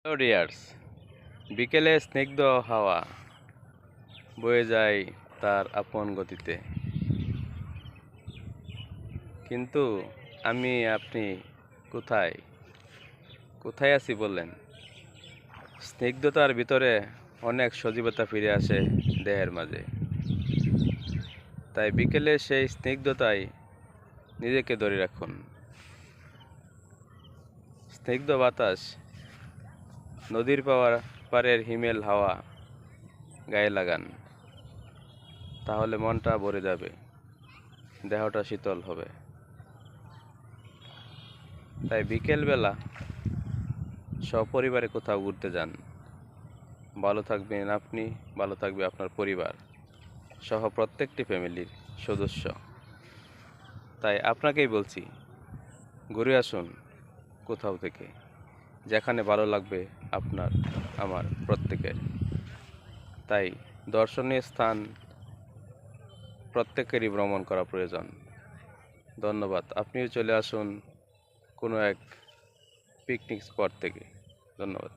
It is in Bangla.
হ্যালো ডিয়ার্স, বিকেলে স্নিগ্ধ হাওয়া বয়ে যায় তার আপন গতিতে, কিন্তু আপনি কোথায় কোথায় আছি বললেন? স্নিগ্ধতার ভিতরে অনেক সজীবতা ফিরে আসে দেহের মাঝে। তাই বিকেলে সেই স্নিগ্ধতায় নিজেকে ধরে রাখুন। স্নিগ্ধ বাতাস, নদীর পাড়ের হিমেল হাওয়া গায়ে লাগান, তাহলে মনটা ভরে যাবে, দেহটা শীতল হবে। তাই বিকেলবেলা সপরিবারে কোথাও ঘুরতে যান। ভালো থাকবেন আপনি, ভালো থাকবে আপনার পরিবার সহ প্রত্যেকটি ফ্যামিলির সদস্য। তাই আপনাকেই বলছি, ঘুরে আসুন কোথাও থেকে, যেখানে ভালো লাগবে আপনার, আমার, প্রত্যেকের। তাই দর্শনীয় স্থান প্রত্যেকেরই ভ্রমণ করা প্রয়োজন। ধন্যবাদ। আপনিও চলে আসুন কোনো এক পিকনিক স্পট থেকে। ধন্যবাদ।